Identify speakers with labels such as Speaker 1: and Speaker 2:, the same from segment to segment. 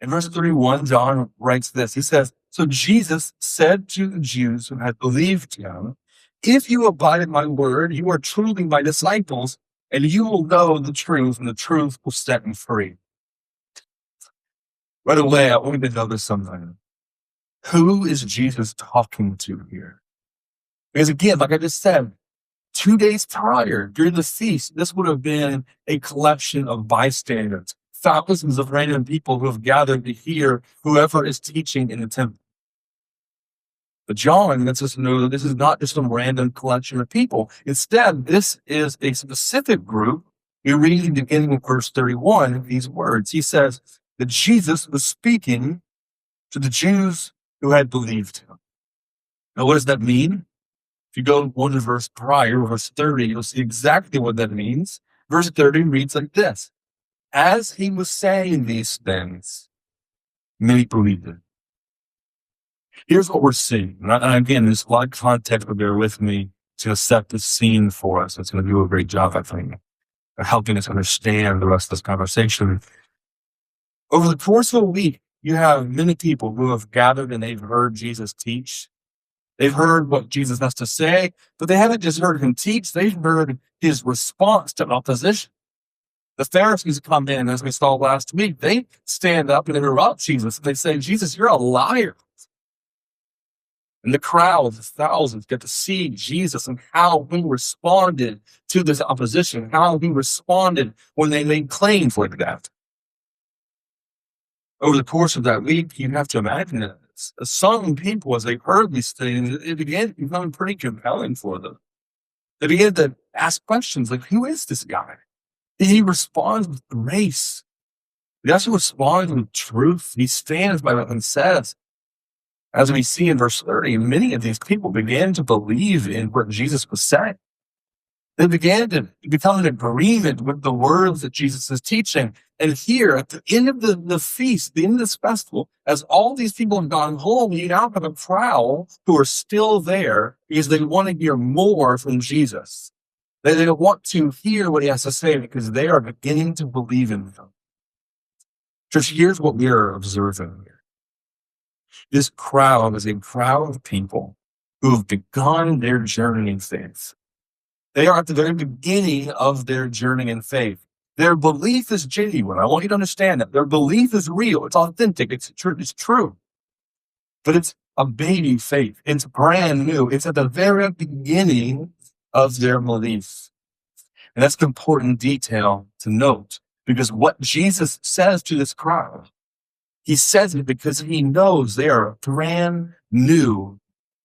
Speaker 1: In verse 31, John writes this. He says, "So Jesus said to the Jews who had believed him, 'If you abide in my word, you are truly my disciples, and you will know the truth, and the truth will set you free.'" By the way, I want you to notice something. Who is Jesus talking to here? Because again, like I just said, 2 days prior, during the feast, this would have been a collection of bystanders, thousands of random people who have gathered to hear whoever is teaching in the temple. But John lets us know that this is not just some random collection of people. Instead, this is a specific group. You read in the beginning of verse 31 these words. He says that Jesus was speaking to the Jews who had believed him. Now, what does that mean? If you go one verse prior, verse 30, you'll see exactly what that means. Verse 30 reads like this: "As he was saying these things, many believed him." Here's what we're seeing. And again, there's a lot of context, but bear with me to set the scene for us. It's going to do a great job, I think, of helping us understand the rest of this conversation. Over the course of a week, you have many people who have gathered and they've heard Jesus teach. They've heard what Jesus has to say, but they haven't just heard him teach, they've heard his response to opposition. The Pharisees come in, as we saw last week. They stand up and interrupt Jesus. They say, "Jesus, you're a liar." And the crowds, the thousands, get to see Jesus and how he responded to this opposition, how he responded when they made claims like that. Over the course of that week, you have to imagine that some people, as they heard these things, it began to become pretty compelling for them. They began to ask questions like, who is this guy? He responds with grace. He also responds with truth. He stands by what he says. As we see in verse 30, many of these people began to believe in what Jesus was saying. They began to become in agreement with the words that Jesus is teaching. And here, at the end of the feast, the end of this festival, as all these people have gone home, you now have a crowd who are still there because they want to hear more from Jesus. They want to hear what he has to say because they are beginning to believe in him. Church, here's what we are observing here. This crowd is a crowd of people who have begun their journey in faith. They are at the very beginning of their journey in faith. Their belief is genuine. I want you to understand that. Their belief is real. It's authentic. It's true. But it's a baby faith. It's brand new. It's at the very beginning of their belief. And that's an important detail to note, because what Jesus says to this crowd, he says it because he knows they are brand new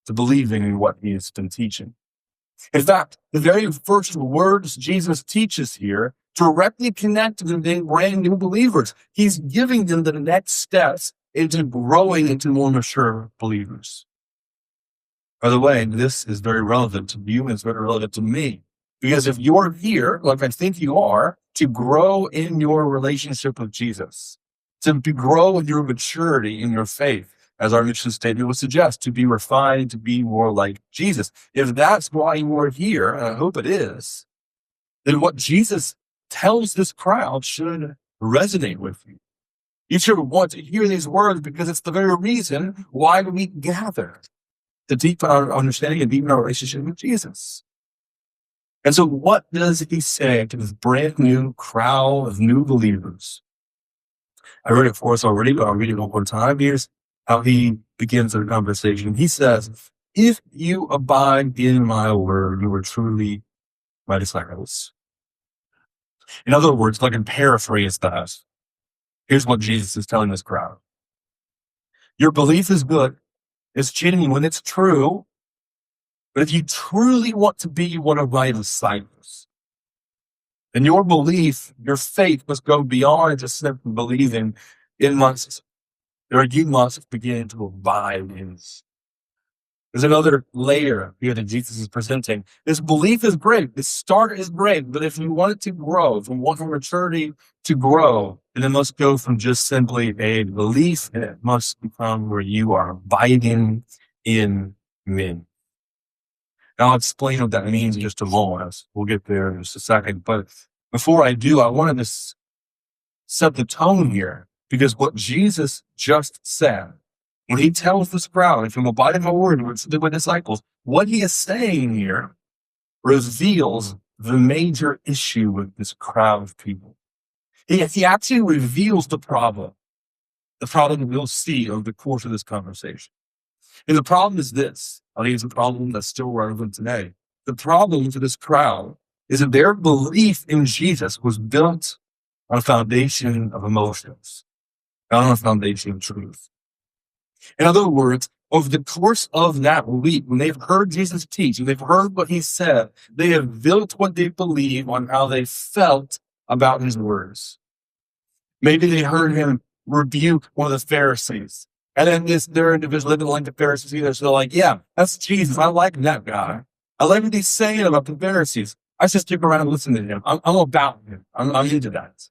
Speaker 1: to believing in what he has been teaching. In fact, the very first words Jesus teaches here directly connect to them being brand new believers. He's giving them the next steps into growing into more mature believers. By the way, this is very relevant to you and it's very relevant to me. Because if you're here, like I think you are, to grow in your relationship with Jesus, to grow in your maturity in your faith, as our mission statement would suggest, to be refined, to be more like Jesus. If that's why you are here, and I hope it is, then what Jesus tells this crowd should resonate with you. You should want to hear these words because it's the very reason why we gather, to deepen our understanding and deepen our relationship with Jesus. And so what does he say to this brand new crowd of new believers? I read it for us already, but I'll read it one more time. Here's how he begins the conversation. He says, "If you abide in my word, you are truly my disciples." In other words, like in paraphrase that, here's what Jesus is telling this crowd. Your belief is good. It's genuine. It's true. But if you truly want to be one of my disciples, then your belief, your faith must go beyond just simply believing. You must begin to abide in. There's another layer here that Jesus is presenting. This belief is great. This start is great. But if you want it to grow, if you want your maturity to grow, then it must go from just simply a belief, and it must become where you are abiding in me. Now, I'll explain what that means in just a moment. We'll get there in just a second. But before I do, I wanted to set the tone here, Because what Jesus just said, when he tells this crowd, if you abide in my word, and do my disciples, what he is saying here reveals the major issue with this crowd of people. He actually reveals the problem that we'll see over the course of this conversation. And the problem is this. I think it's a problem that's still relevant today. The problem for this crowd is that their belief in Jesus was built on a foundation of emotions, not on a foundation of truth. In other words, over the course of that week, when they've heard Jesus teach, and they've heard what he said, they have built what they believe on how they felt about his words. Maybe they heard him rebuke one of the Pharisees. And then their individual didn't like the Pharisees either. So they're like, yeah, that's Jesus. I like that guy. I like what he's saying about the Pharisees. I should stick around and listen to him. I'm about him. I'm into that.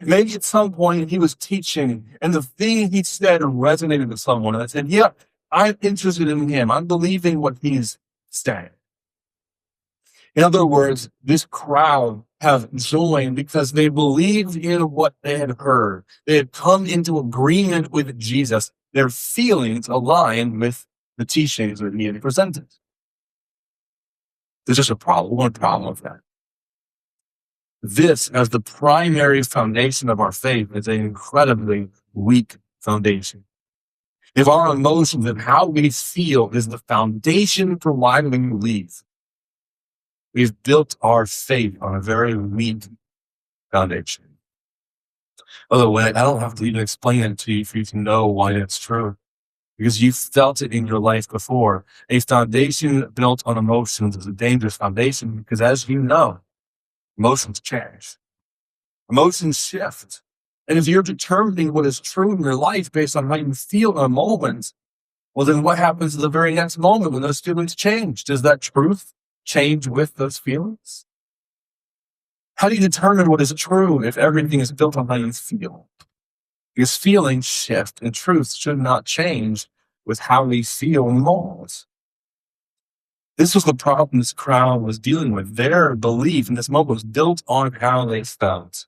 Speaker 1: Maybe at some point he was teaching and the thing he said resonated with someone. And I said, yeah, I'm interested in him. I'm believing what he's saying. In other words, this crowd have joined because they believed in what they had heard. They had come into agreement with Jesus. Their feelings aligned with the teachings that he had presented. There's just one problem with that. This, as the primary foundation of our faith, is an incredibly weak foundation. If our emotions and how we feel is the foundation for why we believe, we've built our faith on a very weak foundation. By the way, I don't have to even explain it to you for you to know why it's true. Because you've felt it in your life before. A foundation built on emotions is a dangerous foundation because, as you know, emotions change. Emotions shift. And if you're determining what is true in your life based on how you feel in a moment, well, then what happens at the very next moment when those feelings change? Does that truth change with those feelings? How do you determine what is true if everything is built on how you feel? Because feelings shift and truth should not change with how we feel in moments. This was the problem this crowd was dealing with. Their belief in this moment was built on how they felt.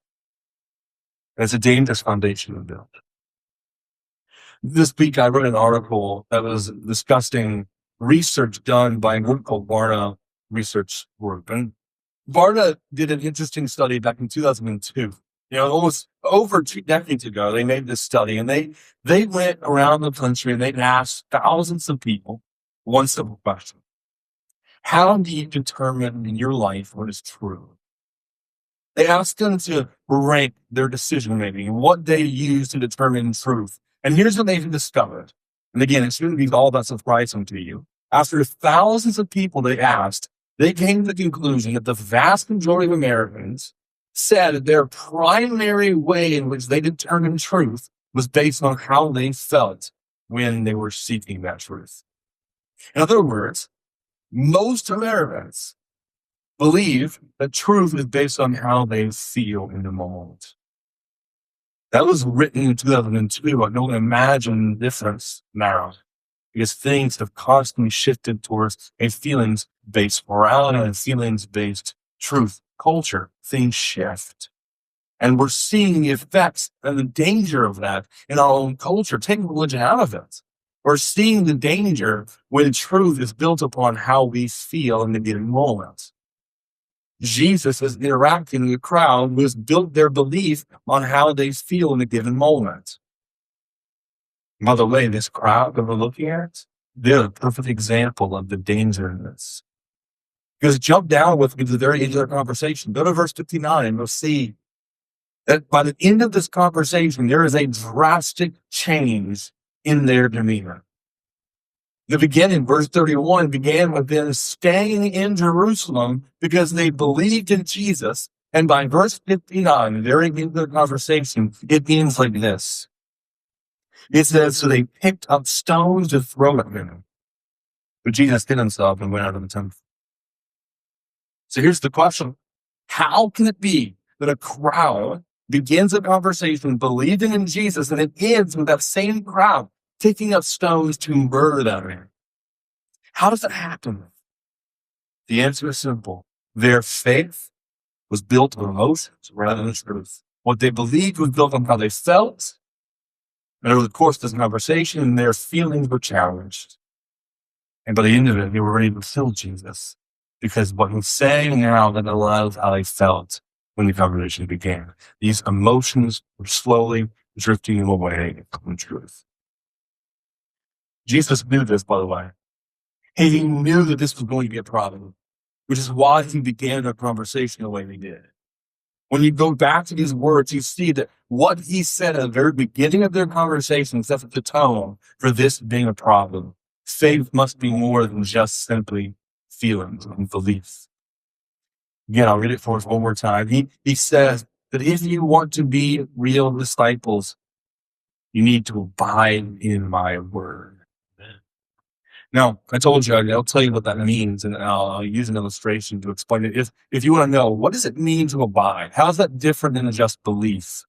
Speaker 1: And it's a dangerous foundation to build. This week I wrote an article that was discussing research done by a group called Barna Research Group. And Barna did an interesting study back in 2002. Almost over 2 decades ago, they made this study, and they went around the country and they asked thousands of people one simple question. How do you determine in your life what is true? They asked them to rank their decision making and what they use to determine truth. And here's what they've discovered. And again, it shouldn't be all that surprising to you. After thousands of people they asked, they came to the conclusion that the vast majority of Americans said their primary way in which they determined truth was based on how they felt when they were seeking that truth. In other words, most Americans believe that truth is based on how they feel in the moment. That was written in 2002. I don't imagine the difference now, because things have constantly shifted towards a feelings-based morality and feelings-based truth culture. Things shift. And we're seeing the effects and the danger of that in our own culture, taking religion out of it. We're seeing the danger when truth is built upon how we feel in the given moment. Jesus is interacting with the crowd who has built their belief on how they feel in a given moment. By the way, this crowd that we're looking at, they're a perfect example of the danger in this. Because jump down with me to the very end of the conversation. Go to verse 59 and we'll see that by the end of this conversation, there is a drastic change in their demeanor. The beginning, verse 31, began with them staying in Jerusalem because they believed in Jesus. And by verse 59, the very end of the conversation, it ends like this. It says, so they picked up stones to throw at him. But Jesus hid himself and went out of the temple. So here's the question. How can it be that a crowd begins a conversation believing in Jesus and it ends with that same crowd picking up stones to murder that man? How does that happen? The answer is simple. Their faith was built on emotions rather than truth. What they believed was built on how they felt, And over the course of this conversation, their feelings were challenged. And by the end of it, they were ready to kill Jesus because what he's saying now that allows how they felt when the conversation began. These emotions were slowly drifting away from truth. Jesus knew this, by the way. He knew that this was going to be a problem, which is why he began the conversation the way he did. When you go back to these words, you see that what he said at the very beginning of their conversation sets the tone for this being a problem. Faith must be more than just simply feelings and beliefs. Again, I'll read it for us one more time. He says that if you want to be real disciples, you need to abide in my word. Now, I told you, I'll tell you what that means, and I'll use an illustration to explain it. If you want to know, what does it mean to abide? How is that different than just belief?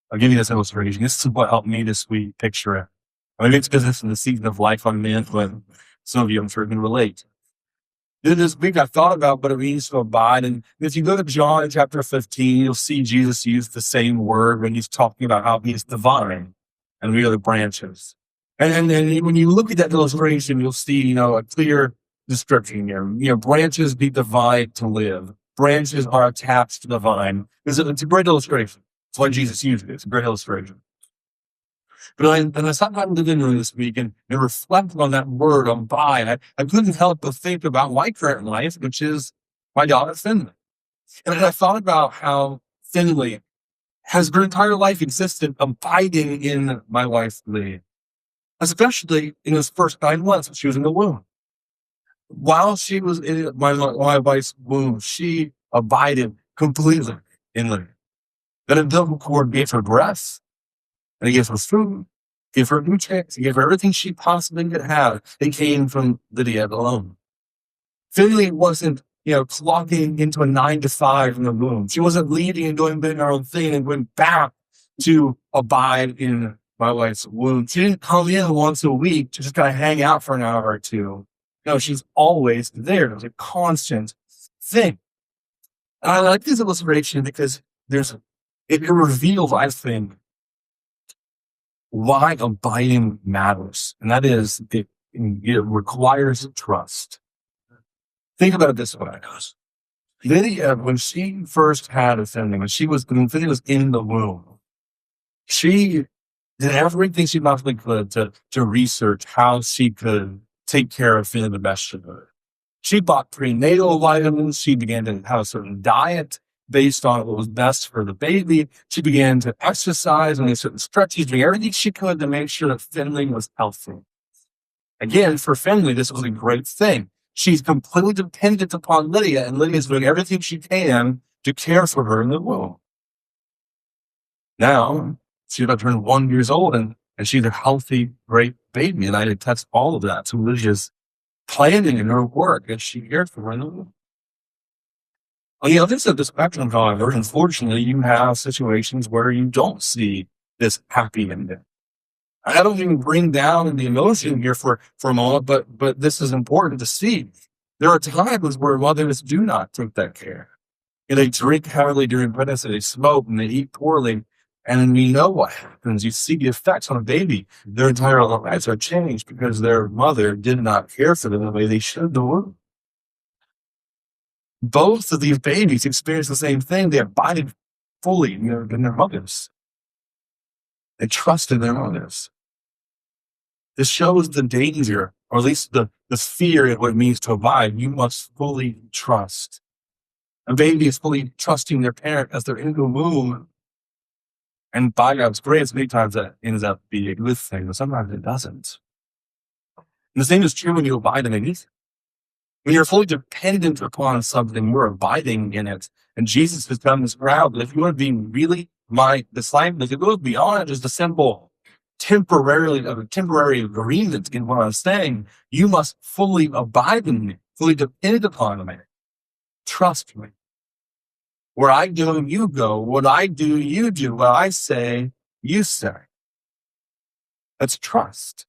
Speaker 1: I'll give you this illustration. This is what helped me this week picture it. Maybe it's because this is the season of life I'm in, but some of you I'm sure can relate. This week I thought about what it means to abide, and if you go to John chapter 15, you'll see Jesus use the same word when he's talking about how he's the vine and we are the branches. And then when you look at that illustration, you'll see, a clear description here. Branches need the vine to live. Branches are attached to the vine. It's a great illustration. That's why Jesus used it. It's a great illustration. But I sat down in the living room this week and reflected on that word, abide. I couldn't help but think about my current life, which is my daughter, Finley. And I thought about how Finley has her entire life existed abiding in my wife, Lee. Especially in his first 9 months when she was in the womb. While she was in my wife's womb, she abided completely in Lydia. That umbilical cord gave her breath, and it gave her food, gave her nutrients, it gave her everything she possibly could have. It came from Lydia alone. Finley wasn't, clocking into a 9 to 5 in the womb. She wasn't leaving and doing her own thing and went back to abide in my wife's womb. She didn't come in once a week to just kind of hang out for an hour or two. She's always there. It's a constant thing. And I like this illustration because it reveals, I think, why abiding matters. And that is, it requires trust. Think about it this way. Lydia, when she first had a family, when Lydia was in the womb, she did everything she possibly could to research how she could take care of Finn the best she could. She bought prenatal vitamins. She began to have a certain diet based on what was best for the baby. She began to exercise and do certain stretches, doing everything she could to make sure that Finley was healthy. Again, for Finley, this was a great thing. She's completely dependent upon Lydia, and Lydia's doing everything she can to care for her in the womb. Now, she's about to turn 1 year old, and she's a healthy, great baby. And I attest all of that to Lydia's planning and her work as she cared for her in the womb. On the other side of the spectrum, however, unfortunately, you have situations where you don't see this happy ending. I don't even bring down the emotion here for a moment, but this is important to see. There are times where mothers do not take that care. They drink heavily during pregnancy, they smoke, and they eat poorly. And we know what happens. You see the effects on a baby. Their entire lives are changed because their mother did not care for them the way they should the womb. Both of these babies experience the same thing. They abided fully in their mothers. They trusted their mothers. This shows the danger, or at least the fear of what it means to abide. You must fully trust. A baby is fully trusting their parent as they're in the womb. And by God's grace, many times that ends up being a good thing, but sometimes it doesn't. And the same is true when you abide in anything. When you're fully dependent upon something, you're abiding in it. And Jesus has done this proud that if you want to be really my disciple, it goes beyond just a simple temporary agreement in what I'm saying. You must fully abide in me, fully depend upon me. Trust me. Where I go, you go. What I do, you do. What I say, you say. That's trust.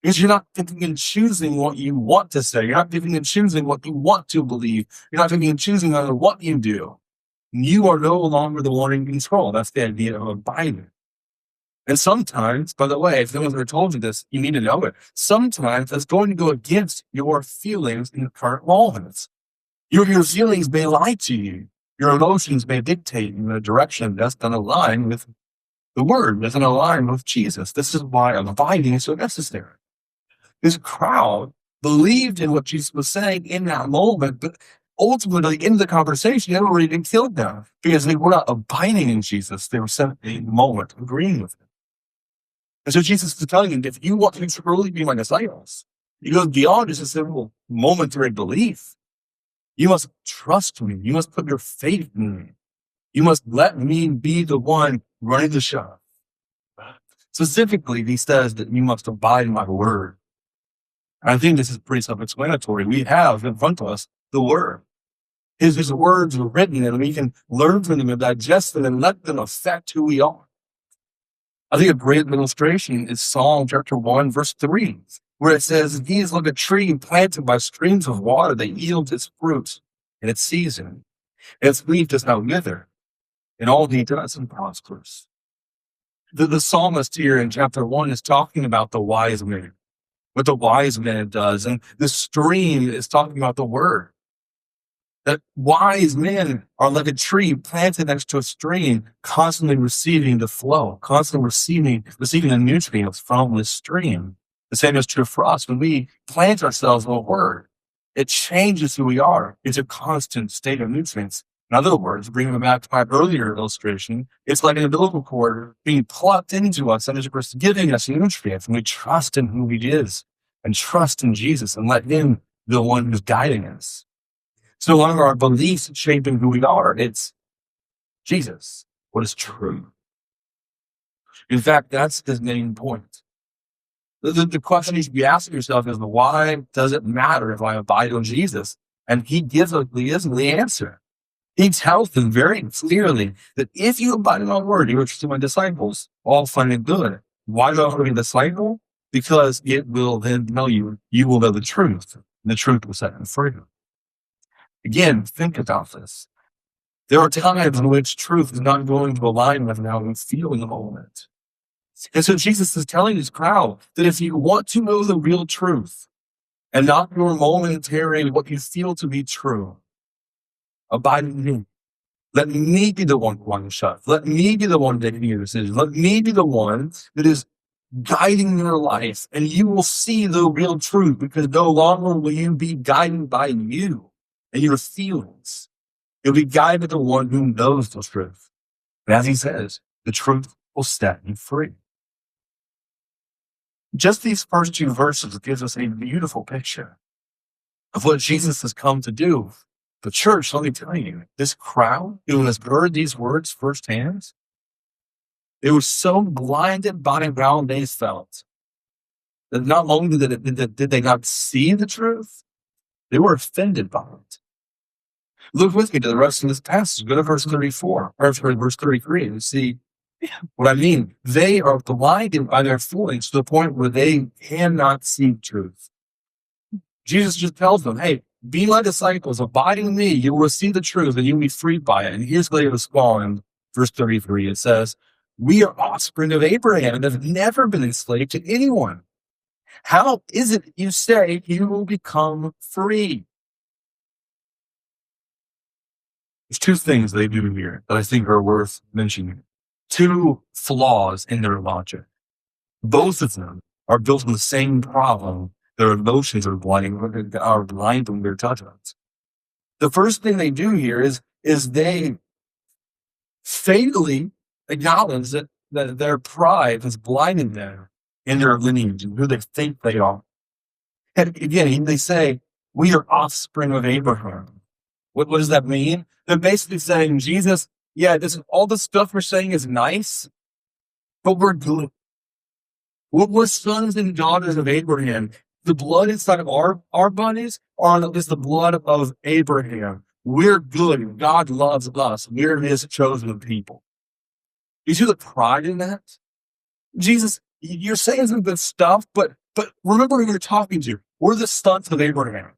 Speaker 1: Because you're not picking and choosing what you want to say. You're not picking and choosing what you want to believe. You're not picking and choosing on what you do. You are no longer the one in control. That's the idea of abiding. And sometimes, by the way, if no one's ever told you this, you need to know it. Sometimes that's going to go against your feelings in the current moments. Your feelings may lie to you. Your emotions may dictate in a direction that's going to align with the word, doesn't align with Jesus. This is why abiding is so necessary. This crowd believed in what Jesus was saying in that moment, but ultimately in the conversation, they were ready to kill them because they were not abiding in Jesus. They were simply in the moment agreeing with him. And so Jesus is telling them, if you want to truly be my disciples, it goes beyond just a simple momentary belief. You must trust me. You must put your faith in me. You must let me be the one running the show. Specifically, he says that you must abide in my word. And I think this is pretty self-explanatory. We have in front of us the word. His words are written, and we can learn from them and digest them and let them affect who we are. I think a great illustration is Psalm chapter 1, verse 3, where it says, he is like a tree planted by streams of water that yields its fruit in its season. And its leaf does not wither, and all he does and prospers. The psalmist here in chapter 1 is talking about the wise man, what the wise man does. And the stream is talking about the word. That wise men are like a tree planted next to a stream, constantly receiving the flow, constantly receiving the nutrients from the stream. The same is true for us. When we plant ourselves in the word, it changes who we are. It's a constant state of nutrients. In other words, bringing it back to my earlier illustration, it's like an umbilical cord being plucked into us and it's giving us nutrients, and we trust in who he is and trust in Jesus and let him be the one who's guiding us. So no longer our beliefs shaping who we are. It's Jesus, what is true. In fact, that's the main point. The question you should be asking yourself is, why does it matter if I abide in Jesus? And he gives us the answer. He tells them very clearly that if you abide in my word, you are truly my disciples, all fun and good. Why do I want to be a disciple? Because it will then tell you, you will know the truth, and the truth will set you free. Again, think about this. There are times in which truth is not going to align with how we feel in the moment. And so Jesus is telling his crowd that if you want to know the real truth and not your momentary, what you feel to be true, abide in me. Let me be the one who the shut. Let me be the one making your decisions. Let me be the one that is guiding your life, and you will see the real truth, because no longer will you be guided by you and your feelings. You'll be guided by the one who knows the truth. And as he says, the truth will set you free. Just these first two verses gives us a beautiful picture of what Jesus has come to do. The church, let me tell you, this crowd who has heard these words firsthand, they were so blinded by how they felt that not only did they not see the truth, they were offended by it. Look with me to the rest of this passage. Go to verse 34, or verse 33, and see what I mean. They are blinded by their feelings to the point where they cannot see truth. Jesus just tells them, hey, be my disciples, abide in me, you will receive the truth, and you will be freed by it. And here's what they respond. Verse 33, it says, we are offspring of Abraham and have never been enslaved to anyone. How is it you say you will become free? There's two things they do here that I think are worth mentioning. Two flaws in their logic. Both of them are built on the same problem. Their emotions are blind from their judgments. The first thing they do here is they fatally acknowledge that their pride has blinded them in their lineage and who they think they are. And again, they say, we are offspring of Abraham. What does that mean? They're basically saying, Jesus, yeah, all the stuff we're saying is nice, but we're good. We're sons and daughters of Abraham. The blood inside of our bodies is the blood of Abraham. We're good. God loves us. We're his chosen people. You see the pride in that? Jesus, you're saying some good stuff, but remember who you're talking to. We're the sons of Abraham.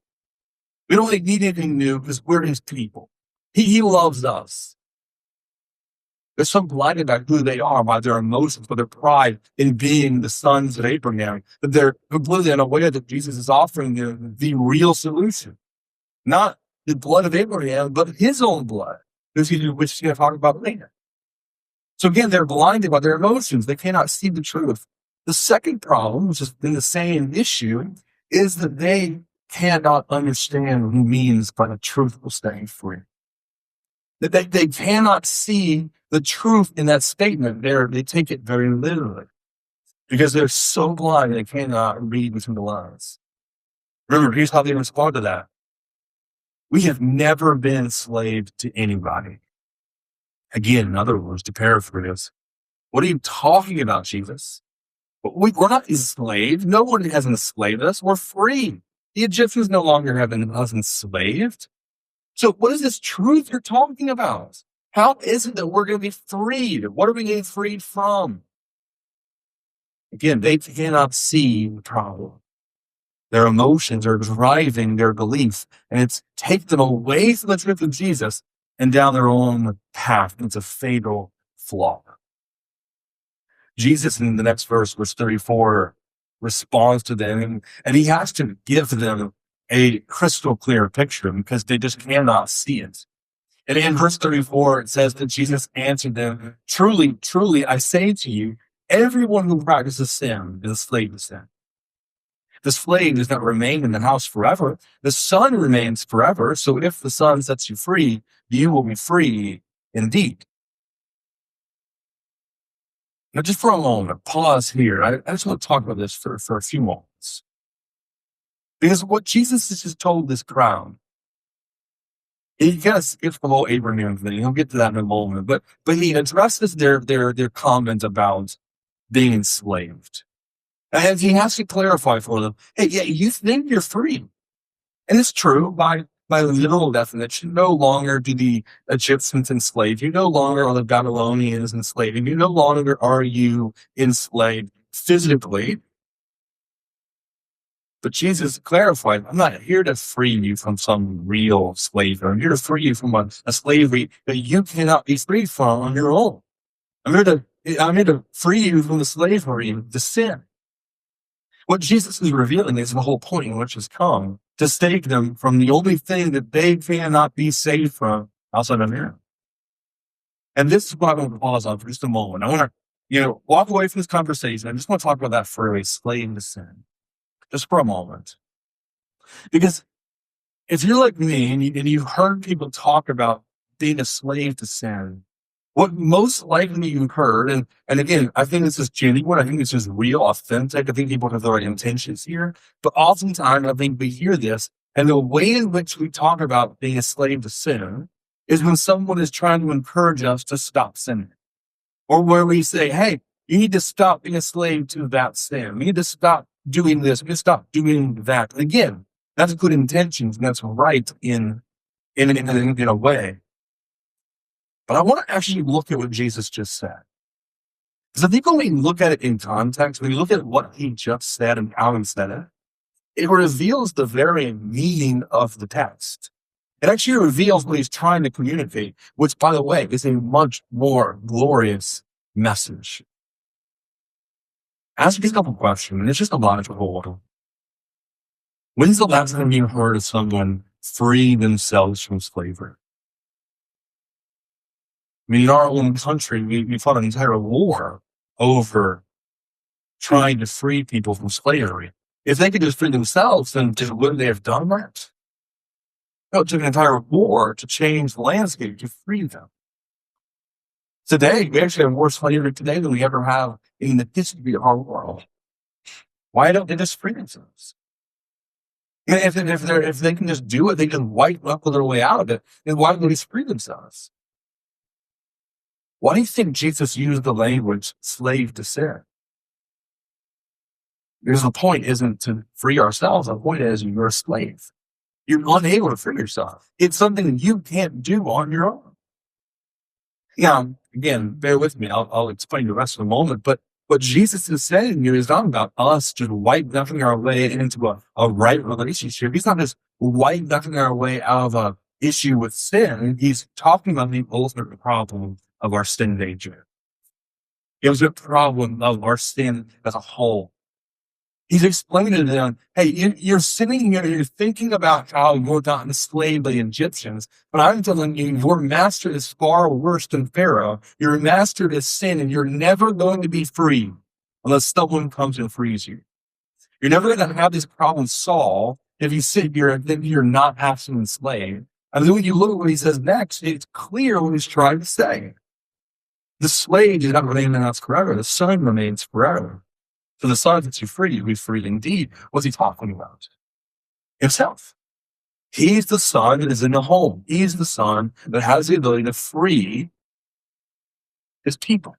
Speaker 1: We don't need anything new because we're his people. He loves us. They're so blinded by who they are, by their emotions, by their pride in being the sons of Abraham, that they're completely unaware that Jesus is offering them the real solution. Not the blood of Abraham, but his own blood, which he's going to talk about later. So again, they're blinded by their emotions. They cannot see the truth. The second problem, which has been the same issue, is that they cannot understand what he means by the truth will set you free. That they cannot see the truth in that statement. They take it very literally because they're so blind they cannot read between the lines. Remember, here's how they respond to that. We have never been enslaved to anybody. Again, in other words, to paraphrase, what are you talking about, Jesus? We're not enslaved. No one has enslaved us. We're free. The Egyptians no longer have us enslaved. So what is this truth you're talking about? How is it that we're going to be freed? What are we getting freed from? Again, they cannot see the problem. Their emotions are driving their beliefs, and it's taken them away from the truth of Jesus and down their own path. It's a fatal flaw. Jesus, in the next verse 34, responds to them, and he has to give them a crystal clear picture because they just cannot see it. And in verse 34, it says that Jesus answered them, "Truly, truly, I say to you, everyone who practices sin is a slave to sin. The slave does not remain in the house forever. The son remains forever. So if the son sets you free, you will be free indeed." Now, just for a moment, pause here. I just want to talk about this for a few moments. Because what Jesus has just told this crowd, he kind of skips the whole Abraham thing. He'll get to that in a moment. But he addresses their comment about being enslaved. And he has to clarify for them, hey, yeah, you think you're free. And it's true by literal definition. No longer do the Egyptians enslave you. No longer are the Babylonians enslaving you. No longer are you enslaved physically. But Jesus clarified, I'm not here to free you from some real slavery. I'm here to free you from a slavery that you cannot be freed from on your own. I'm here to free you from the slavery of the sin. What Jesus is revealing is the whole point, which has come to save them from the only thing that they cannot be saved from outside of Him. And this is what I'm going to pause on for just a moment. I want to, walk away from this conversation. I just want to talk about that phrase, slave to sin, just for a moment. Because if you're like me and you've heard people talk about being a slave to sin, what most likely you've heard, and again, I think this is genuine, I think this is real, authentic, I think people have the right intentions here, but oftentimes I think we hear this, and the way in which we talk about being a slave to sin is when someone is trying to encourage us to stop sinning. Or where we say, hey, you need to stop being a slave to that sin. You need to stop doing this. You need to stop doing that. Again, that's good intentions, and that's right in a way. But I want to actually look at what Jesus just said. Because I think when we look at it in context, when we look at what he just said and how he said it, it reveals the very meaning of the text. It actually reveals what he's trying to communicate, which, by the way, is a much more glorious message. Ask yourself a question, and it's just a logical one. When's the last time you heard of someone free themselves from slavery? I mean, in our own country, we fought an entire war over trying to free people from slavery. If they could just free themselves, then wouldn't they have done that? No, it took an entire war to change the landscape to free them. Today, we actually have more slavery today than we ever have in the history of our world. Why don't they just free themselves? And if they can just do it, they can white knuckle their way out of it, then why don't they just free themselves? Why do you think Jesus used the language slave to sin? Because the point isn't to free ourselves. The point is you're a slave. You're unable to free yourself. It's something that you can't do on your own. Now, again, bear with me. I'll explain the rest in a moment. But what Jesus is saying here is not about us just white knuckling our way into a right relationship. He's not just white knuckling our way out of an issue with sin. He's talking about the ultimate problem of our sin nature. It was a problem of our sin as a whole. He's explaining to them, hey, you're sitting here, you're thinking about how you're not enslaved by the Egyptians, but I'm telling you, your master is far worse than Pharaoh. Your master is sin, and you're never going to be free unless someone comes and frees you. You're never going to have these problems solved if you sit here and think you're not actually enslaved. And then when you look at what he says next, it's clear what he's trying to say. The slave does not remain in us forever. The son remains forever. So the son sets you free, you'll be free indeed. What's he talking about? Himself. He's the son that is in the home. He's the son that has the ability to free his people.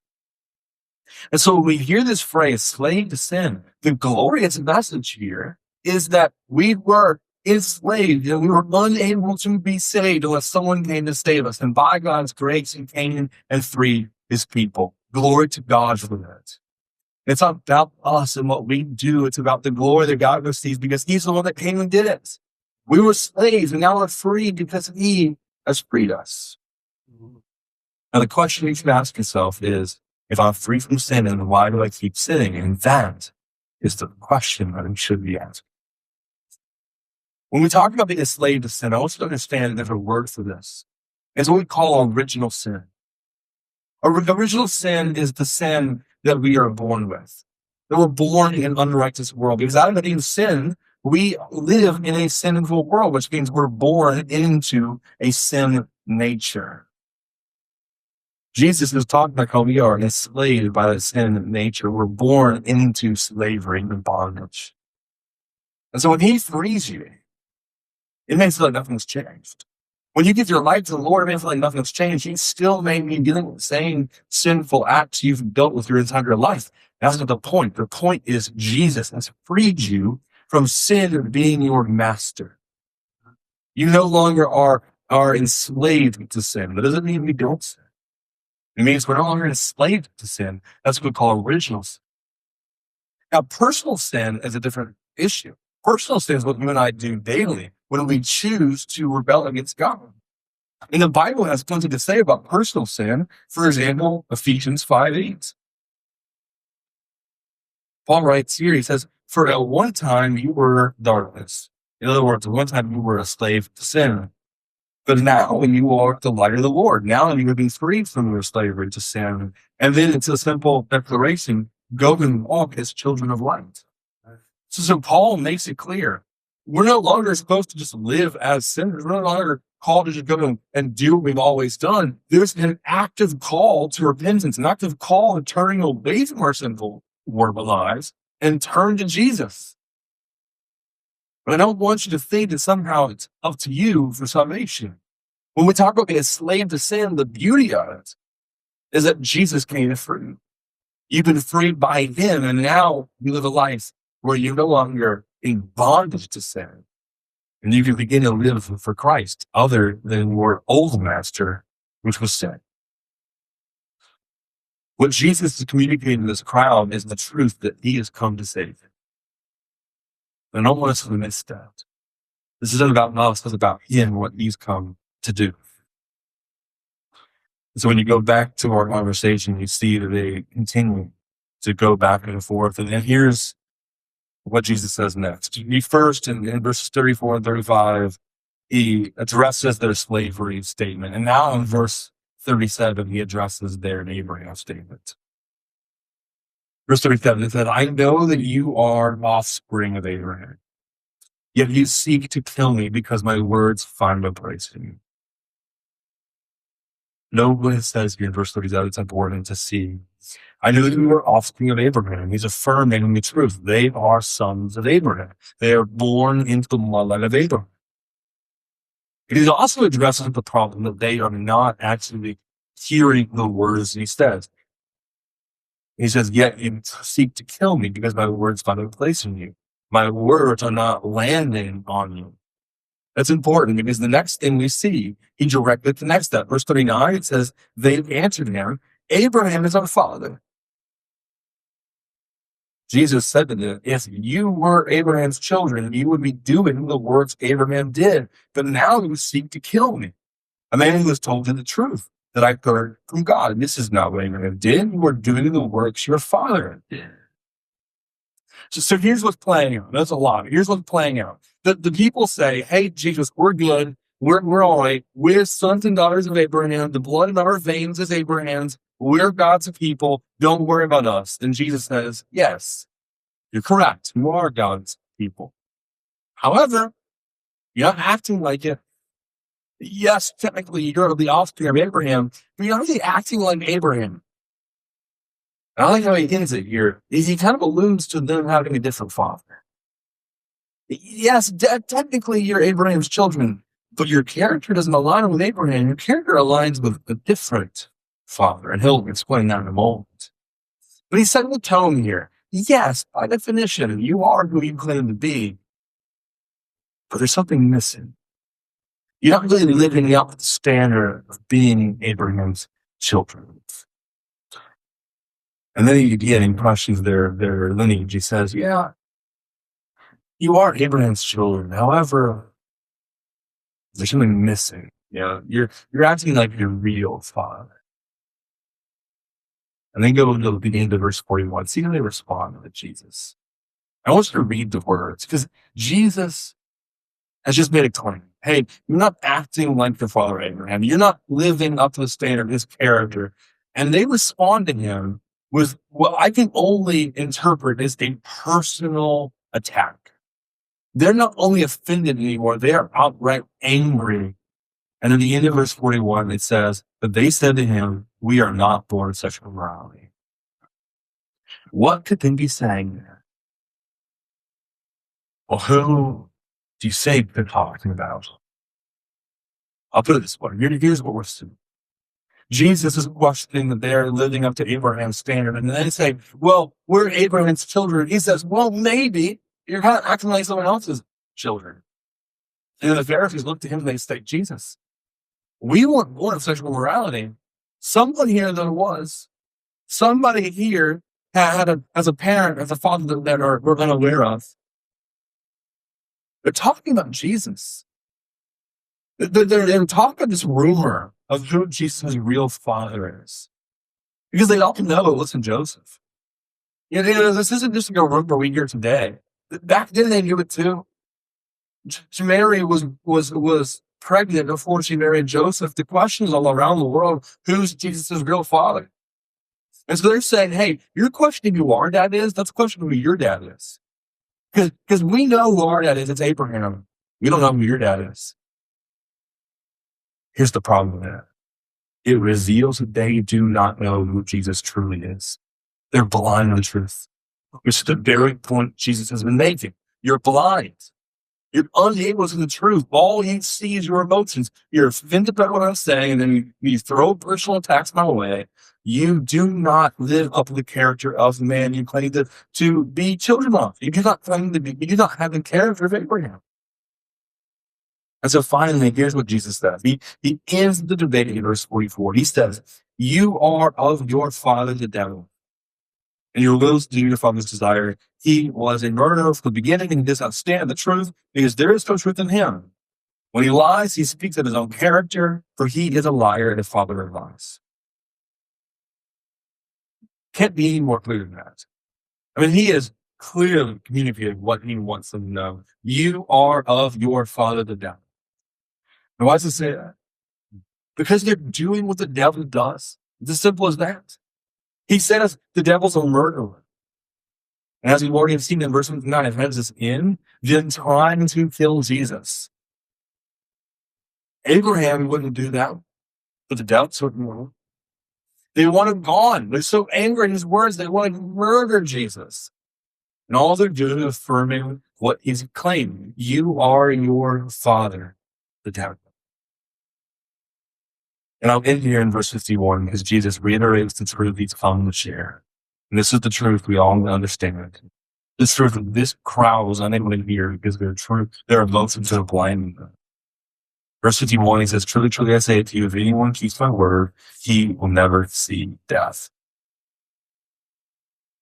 Speaker 1: And so when we hear this phrase, slave to sin, the glorious message here is that we were enslaved and we were unable to be saved unless someone came to save us. And by God's grace, he came and freed his people. Glory to God for that. It's not about us and what we do. It's about the glory that God receives because he's the one that came and did it. We were slaves and now we're free because he has freed us. Now the question you should ask yourself is, if I'm free from sin, then why do I keep sinning? And that is the question that we should be asking. When we talk about being a slave to sin, I want you to understand there's a word for this. It's what we call original sin. Original sin is the sin that we are born with. That we're born in an unrighteous world. Because out of being sin, we live in a sinful world, which means we're born into a sin nature. Jesus is talking about how we are enslaved by the sin nature. We're born into slavery and bondage. And so when he frees you, it may feel like nothing's changed. When you give your life to the Lord, it may feel like nothing's changed. You still may be dealing with the same sinful acts you've dealt with your entire life. That's not the point. The point is Jesus has freed you from sin being your master. You no longer are enslaved to sin. That doesn't mean we don't sin. It means we're no longer enslaved to sin. That's what we call original sin. Now, personal sin is a different issue. Personal sin is what you and I do daily when we choose to rebel against God. And the Bible has plenty to say about personal sin. For example, Ephesians 5:8. Paul writes here, he says, for at one time you were darkness. In other words, at one time you were a slave to sin. But now when you are the light of the Lord, now you have been freed from your slavery to sin. And then it's a simple declaration, go and walk as children of light. So Paul makes it clear. We're no longer supposed to just live as sinners. We're no longer called to just go and do what we've always done. There's an active call to repentance, an active call to turning away from our sinful horrible lives and turn to Jesus. But I don't want you to think that somehow it's up to you for salvation. When we talk about being a slave to sin, the beauty of it is that Jesus came to free you. You've been freed by him, and now you live a life where you're no longer in bondage to sin. And you can begin to live for Christ other than your old master, which was sin. What Jesus is communicating to this crowd is the truth that he has come to save. I don't want us to miss that. This isn't about us, it's about him, what he's come to do. So when you go back to our conversation, you see that they continue to go back and forth. And then here's what Jesus says next. He first, in verses 34 and 35, he addresses their slavery statement. And now in verse 37, he addresses their Abraham statement. Verse 37, it says, I know that you are offspring of Abraham, yet you seek to kill me because my words find no place in you. Note what it says here in verse 37, it's important to see. I know that you are offspring of Abraham. He's affirming the truth. They are sons of Abraham. They are born into the bloodline of Abraham. It is also addressing the problem that they are not actually hearing the words he says. He says, yet you seek to kill me because my words find no place in you. My words are not landing on you. That's important because the next thing we see, he directly connects that. Verse 39, it says, they answered him, Abraham is our father. Jesus said to them, if you were Abraham's children, you would be doing the works Abraham did. But now you seek to kill me, a man who has told you the truth. that I heard from God. This is not what Abraham did. You are doing the works your father did. So here's what's playing out. That's a lot. Here's what's playing out. The people say, hey, Jesus, we're good. We're all right. We're sons and daughters of Abraham. The blood in our veins is Abraham's. We're God's people. Don't worry about us. And Jesus says, yes, you're correct. You are God's people. However, you're not acting like it. Yes, technically you're the offspring of Abraham, but you're not really acting like Abraham. I like how he ends it here. He kind of alludes to them having a different father. Yes, technically you're Abraham's children, but your character doesn't align with Abraham. Your character aligns with a different father, and he'll explain that in a moment. But he's setting the tone here. Yes, by definition, you are who you claim to be, but there's something missing. You're not really living up to the standard of being Abraham's children. And then he again questions their lineage. He says, yeah, you are Abraham's children. However, there's something missing. You're acting like your real father. And then go to the beginning of verse 41. See how they respond to Jesus. I want you to read the words, because Jesus has just made a claim. Hey, you're not acting like the father Abraham. You're not living up to the standard of his character. And they respond to him with what I can only interpret as a personal attack. They're not only offended anymore, they are outright angry. And at the end of verse 41, it says, but they said to him, we are not born of sexual morality. What could they be saying there? Well, who do you say they're talking about? I'll put it this way. Here's what we're seeing. Jesus is questioning that they're living up to Abraham's standard. And they say, well, we're Abraham's children. He says, well, maybe you're kind of acting like someone else's children. And then the Pharisees look to him and they say, Jesus, we weren't born of sexual morality. Someone here that was. Somebody here as a parent, as a father that we're unaware of. They're talking about Jesus. They're talking this rumor of who Jesus' real father is. Because they all know it wasn't Joseph. This isn't just like a rumor we hear today. Back then they knew it too. Mary was pregnant before she married Joseph. The question is all around the world, who's Jesus' real father? And so they're saying, hey, you're questioning who our dad is? Let's question who your dad is. Because we know who our dad is. It's Abraham. We don't know who your dad is. Here's the problem with that. It reveals that they do not know who Jesus truly is. They're blind to the truth, which is the very point Jesus has been making. You're blind. You're unable to see the truth. All you see is your emotions. You're offended by what I'm saying, and then you throw personal attacks my way. You do not live up to the character of the man you claim to be children of. You do not claim to be. You do not have the character of Abraham. And so finally, here's what Jesus says. He ends the debate in verse 44. He says, you are of your father the devil, and your wills do your father's desire. He was a murderer from the beginning and does not stand the truth, because there is no truth in him. When he lies, he speaks of his own character, for he is a liar and a father of lies. Can't be any more clear than that. I mean, he has clearly communicated what he wants them to know. You are of your father the devil. And why does it say that? Because they're doing what the devil does. It's as simple as that. He says the devil's a murderer. And as we've already seen in verse 9, it has us in them trying to kill Jesus. Abraham wouldn't do that, but the devil certainly would. They want him gone. They're so angry at his words, they want to murder Jesus. And all they're doing is affirming what he's claiming. You are your father, the devil. And I'll end here in verse 51 because Jesus reiterates the truth he's come to share. And this is the truth we all understand. This truth that this crowd was unable to hear because their emotions are blinding them. Verse 51, he says, truly, truly, I say to you, if anyone keeps my word, he will never see death.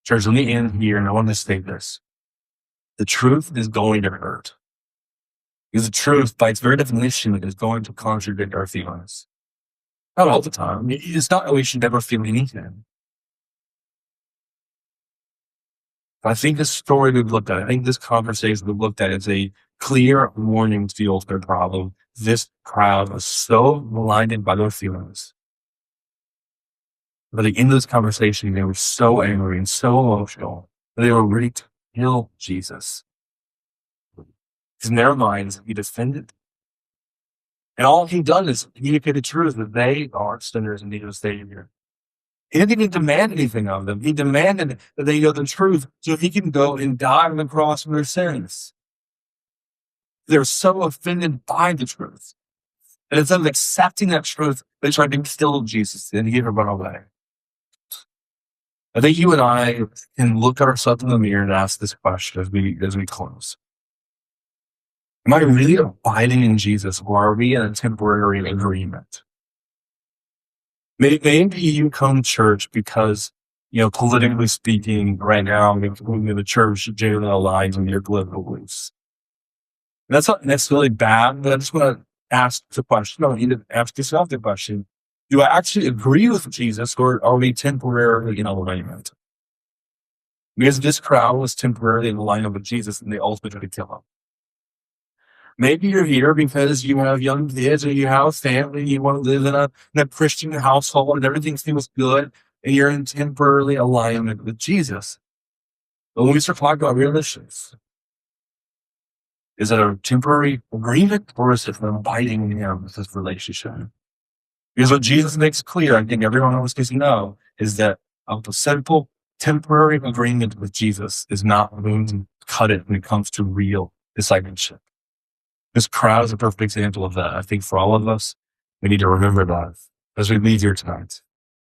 Speaker 1: Church, let me end here, and I want to state this. The truth is going to hurt. Because the truth, by its very definition, is going to contradict our feelings. Not all the time. It's not that we should never feel anything. I think this story we've looked at, I think this conversation we've looked at is a clear warning to the ultimate problem. This crowd was so blinded by their feelings. But at the end of this conversation, they were so angry and so emotional that they were ready to kill Jesus. Because in their minds, he defended. And all he done is communicate the truth that they are sinners in need of a Savior. He didn't even demand anything of them. He demanded that they know the truth so he can go and die on the cross for their sins. They're so offended by the truth. And instead of accepting that truth, they tried to kill Jesus and he gave him run away. I think you and I can look at ourselves in the mirror and ask this question as we close. Am I really abiding in Jesus, or are we in a temporary agreement? Maybe you come to church because, politically speaking, right now, the church generally aligns with your political beliefs. And that's not necessarily bad, but I just want to ask the question. You need to ask yourself the question: do I actually agree with Jesus, or are we temporarily in alignment? Because this crowd was temporarily in alignment with Jesus, and they ultimately tried to kill him. Maybe you're here because you have young kids or you have a family, you want to live in a Christian household and everything seems good, and you're in temporarily alignment with Jesus. But when we start talking about real issues, is it a temporary agreement, or is it an abiding in him with this relationship? Because what Jesus makes clear, I think everyone else needs to know, is that a simple temporary agreement with Jesus is not going to cut it when it comes to real discipleship. This crowd is a perfect example of that. I think for all of us, we need to remember that as we leave here tonight.